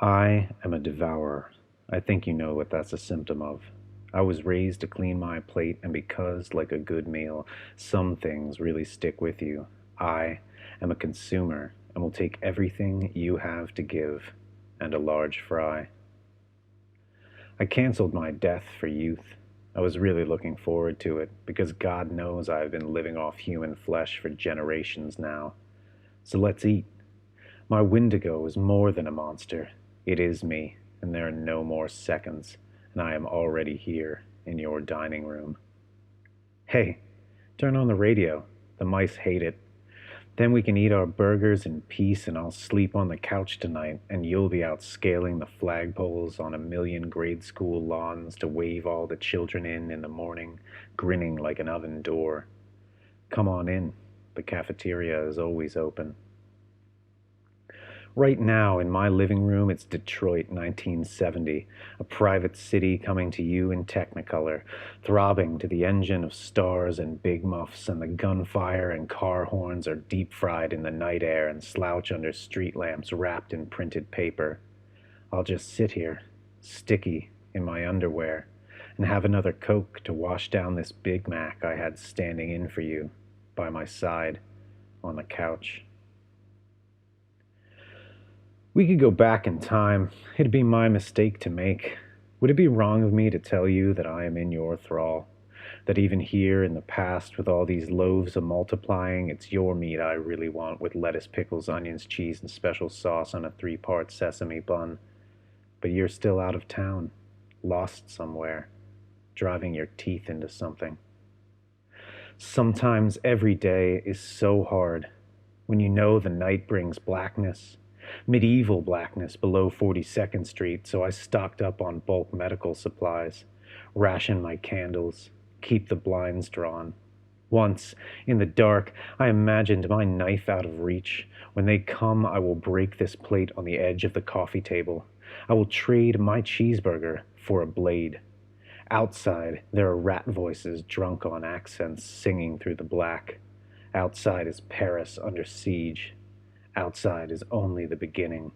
I am a devourer. I think you know what that's a symptom of. I was raised to clean my plate, and because, like a good meal, some things really stick with you, I am a consumer and will take everything you have to give and a large fry. I canceled my death for youth. I was really looking forward to it because God knows I've been living off human flesh for generations now. So let's eat. My Wendigo is more than a monster. It is me, and there are no more seconds, and I am already here in your dining room. Hey, turn on the radio. The mice hate it. Then we can eat our burgers in peace, and I'll sleep on the couch tonight, and you'll be out scaling the flagpoles on a million grade school lawns to wave all the children in the morning, grinning like an oven door. Come on in. The cafeteria is always open. Right now, in my living room, it's Detroit 1970, a private city coming to you in Technicolor, throbbing to the engine of stars and big muffs, and the gunfire and car horns are deep fried in the night air and slouch under street lamps wrapped in printed paper. I'll just sit here, sticky, in my underwear, and have another Coke to wash down this Big Mac I had standing in for you, by my side, on the couch. We could go back in time. It'd be my mistake to make. Would it be wrong of me to tell you that I am in your thrall? That even here in the past, with all these loaves a multiplying, it's your meat I really want, with lettuce, pickles, onions, cheese, and special sauce on a 3-part sesame bun. But you're still out of town, lost somewhere, driving your teeth into something. Sometimes every day is so hard, when you know the night brings blackness, medieval blackness below 42nd Street, so I stocked up on bulk medical supplies, ration my candles, keep the blinds drawn. Once, in the dark, I imagined my knife out of reach. When they come, I will break this plate on the edge of the coffee table. I will trade my cheeseburger for a blade. Outside, there are rat voices drunk on accents singing through the black. Outside is Paris under siege. Outside is only the beginning.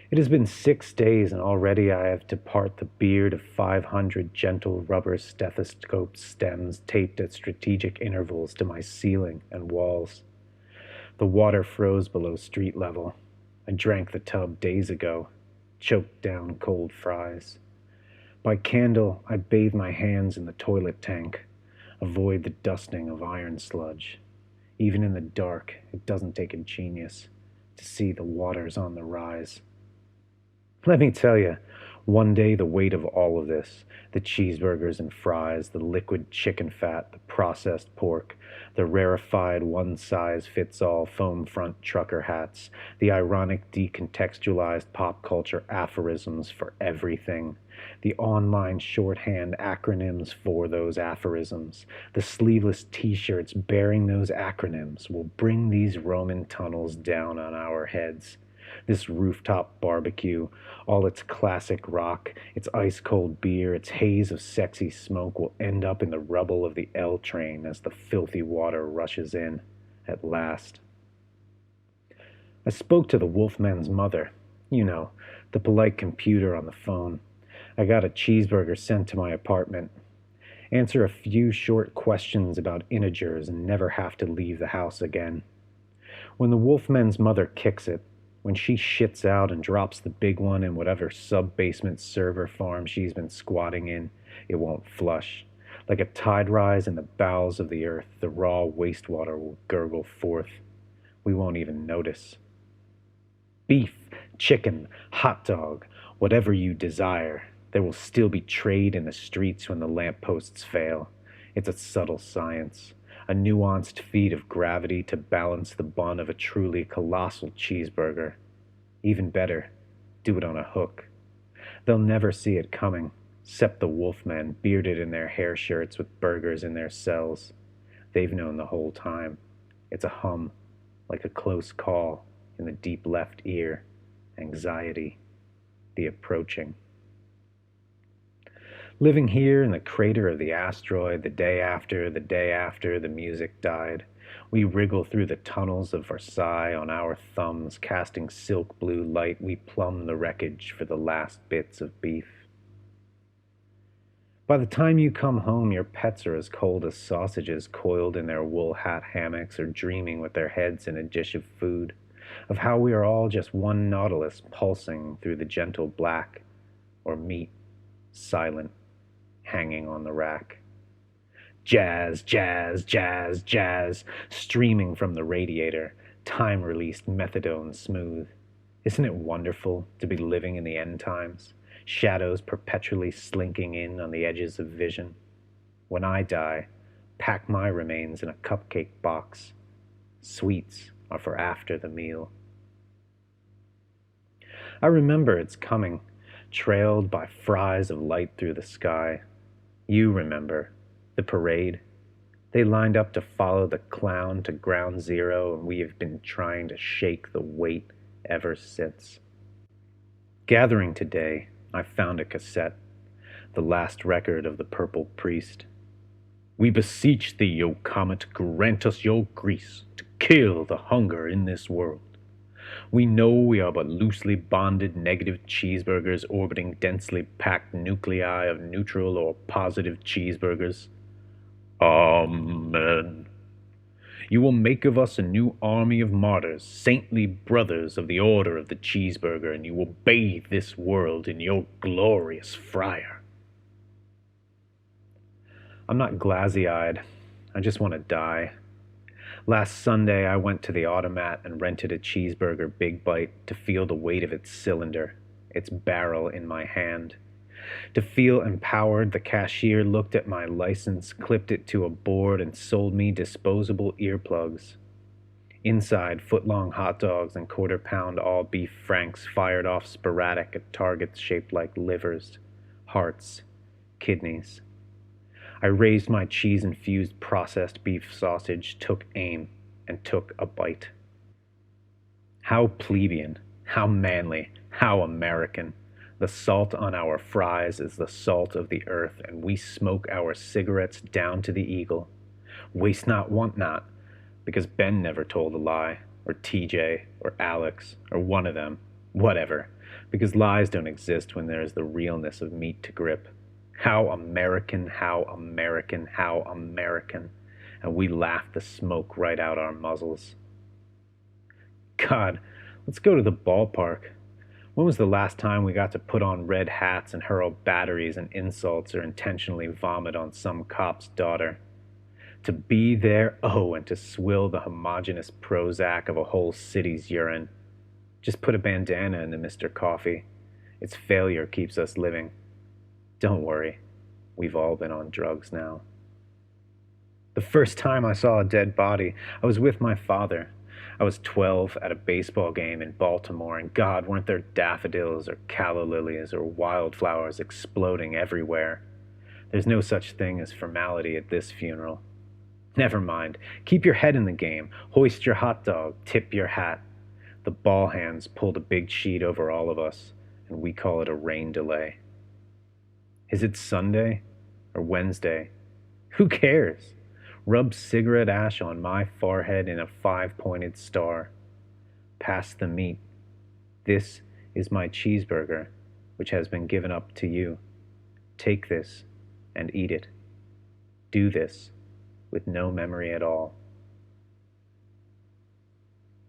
It has been 6 days, and already I have to part the beard of 500 gentle rubber stethoscope stems taped at strategic intervals to my ceiling and walls. The water froze below street level. I drank the tub days ago, choked down cold fries. By candle, I bathe my hands in the toilet tank, avoid the dusting of iron sludge. Even in the dark, it doesn't take a genius to see the waters on the rise. Let me tell you, one day the weight of all of this, the cheeseburgers and fries, the liquid chicken fat, the processed pork, the rarefied one-size-fits-all foam front trucker hats, the ironic decontextualized pop culture aphorisms for everything, the online shorthand acronyms for those aphorisms, the sleeveless t-shirts bearing those acronyms will bring these Roman tunnels down on our heads. This rooftop barbecue, all its classic rock, its ice-cold beer, its haze of sexy smoke will end up in the rubble of the L train as the filthy water rushes in, at last. I spoke to the Wolfman's mother. You know, the polite computer on the phone. I got a cheeseburger sent to my apartment. Answer a few short questions about integers and never have to leave the house again. When the Wolfman's mother kicks it, when she shits out and drops the big one in whatever sub-basement server farm she's been squatting in, it won't flush. Like a tide rise in the bowels of the earth, the raw wastewater will gurgle forth. We won't even notice. Beef, chicken, hot dog, whatever you desire, there will still be trade in the streets when the lampposts fail. It's a subtle science, a nuanced feat of gravity to balance the bun of a truly colossal cheeseburger. Even better, do it on a hook. They'll never see it coming, except the wolfmen bearded in their hair shirts with burgers in their cells. They've known the whole time. It's a hum, like a close call in the deep left ear. Anxiety, the approaching. Living here in the crater of the asteroid the day after the music died, we wriggle through the tunnels of Versailles on our thumbs, casting silk blue light. We plumb the wreckage for the last bits of beef. By the time you come home, your pets are as cold as sausages, coiled in their wool hat hammocks or dreaming with their heads in a dish of food, of how we are all just one nautilus pulsing through the gentle black, or meat, silent, hanging on the rack. Jazz, jazz, jazz, jazz, streaming from the radiator, time-released methadone smooth. Isn't it wonderful to be living in the end times? Shadows perpetually slinking in on the edges of vision. When I die, pack my remains in a cupcake box. Sweets are for after the meal. I remember its coming, trailed by fries of light through the sky. You remember the parade. They lined up to follow the clown to ground zero, and we have been trying to shake the weight ever since. Gathering today, I found a cassette, the last record of the Purple Priest. We beseech thee, O comet, grant us your grace to kill the hunger in this world. We know we are but loosely bonded negative cheeseburgers orbiting densely packed nuclei of neutral or positive cheeseburgers. Amen. You will make of us a new army of martyrs, saintly brothers of the order of the cheeseburger, and you will bathe this world in your glorious fryer. I'm not glassy-eyed. I just want to die. Last Sunday, I went to the automat and rented a cheeseburger Big Bite to feel the weight of its cylinder, its barrel in my hand. To feel empowered, the cashier looked at my license, clipped it to a board, and sold me disposable earplugs. Inside, foot-long hot dogs and quarter-pound all-beef franks fired off sporadic at targets shaped like livers, hearts, kidneys. I raised my cheese-infused processed beef sausage, took aim, and took a bite. How plebeian, how manly, how American. The salt on our fries is the salt of the earth, and we smoke our cigarettes down to the eagle. Waste not, want not, because Ben never told a lie, or TJ, or Alex, or one of them, whatever, because lies don't exist when there is the realness of meat to grip. How American, how American, how American, and we laugh the smoke right out our muzzles. God, let's go to the ballpark. When was the last time we got to put on red hats and hurl batteries and insults or intentionally vomit on some cop's daughter? To be there, oh, and to swill the homogeneous Prozac of a whole city's urine. Just put a bandana into Mr. Coffee. Its failure keeps us living. Don't worry, we've all been on drugs now. The first time I saw a dead body, I was with my father. I was 12 at a baseball game in Baltimore, and God, weren't there daffodils or calla lilies or wildflowers exploding everywhere. There's no such thing as formality at this funeral. Never mind. Keep your head in the game. Hoist your hot dog. Tip your hat. The ball hands pulled a big sheet over all of us, and we call it a rain delay. Is it Sunday or Wednesday? Who cares? Rub cigarette ash on my forehead in a 5-pointed star. Pass the meat. This is my cheeseburger, which has been given up to you. Take this and eat it. Do this with no memory at all.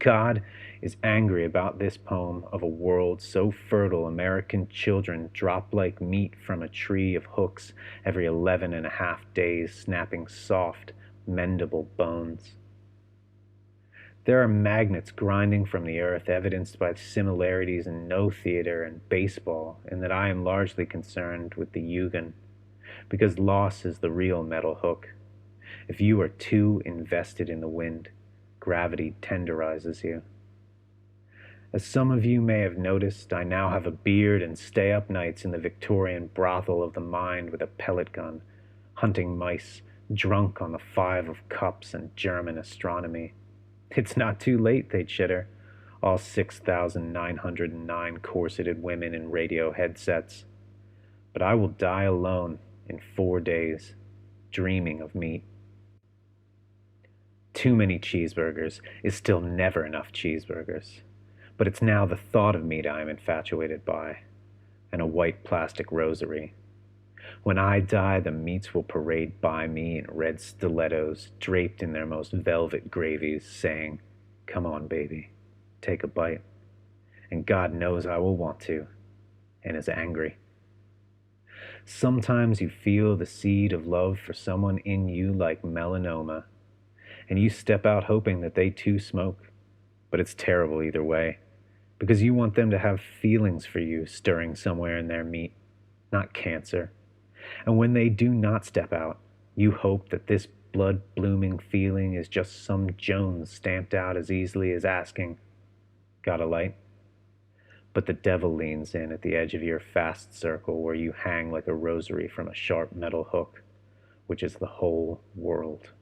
God is angry about this poem of a world so fertile American children drop like meat from a tree of hooks every 11.5 days, snapping soft, mendable bones. There are magnets grinding from the earth, evidenced by similarities in no theater and baseball, in that I am largely concerned with the Yugen, because loss is the real metal hook. If you are too invested in the wind, gravity tenderizes you. As some of you may have noticed, I now have a beard and stay up nights in the Victorian brothel of the mind with a pellet gun, hunting mice, drunk on the 5 of cups and German astronomy. It's not too late, they chitter, all 6,909 corseted women in radio headsets. but I will die alone in 4 days, dreaming of meat. Too many cheeseburgers is still never enough cheeseburgers, but it's now the thought of meat I am infatuated by, and a white plastic rosary. When I die, the meats will parade by me in red stilettos, draped in their most velvet gravies, saying, "Come on, baby, take a bite." And God knows I will want to, and is angry. Sometimes you feel the seed of love for someone in you like melanoma, and you step out hoping that they too smoke. But it's terrible either way, because you want them to have feelings for you stirring somewhere in their meat, not cancer. And when they do not step out, you hope that this blood-blooming feeling is just some Jones stamped out as easily as asking, "Got a light?" But the devil leans in at the edge of your fast circle where you hang like a rosary from a sharp metal hook, which is the whole world.